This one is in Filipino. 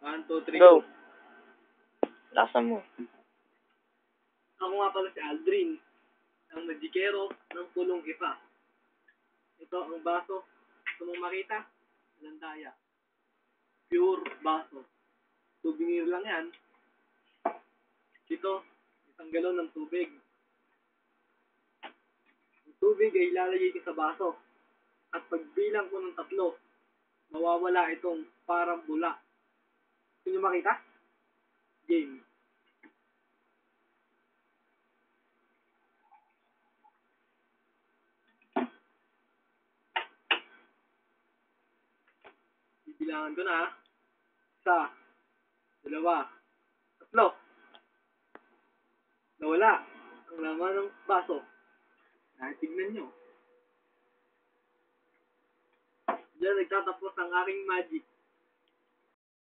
1, 2, 3, Go. go. Lasan mo. Ako nga pala si Aldrin, ang magikero ng pulong ipa. Ito ang baso. Gusto mong makita? Landaya. Pure baso. Souvenir lang yan. Ito, isang galon ng tubig. Ang tubig ay ilalagay ko sa baso. At pagbilang ko ng 3, mawawala itong parang bula. Gusto nyo makita? Game. Bibilangan ko na. 1, 2, 3. Nawala ang laman ng baso. Tignan nyo. Diyan nagtatapos ang aking magic.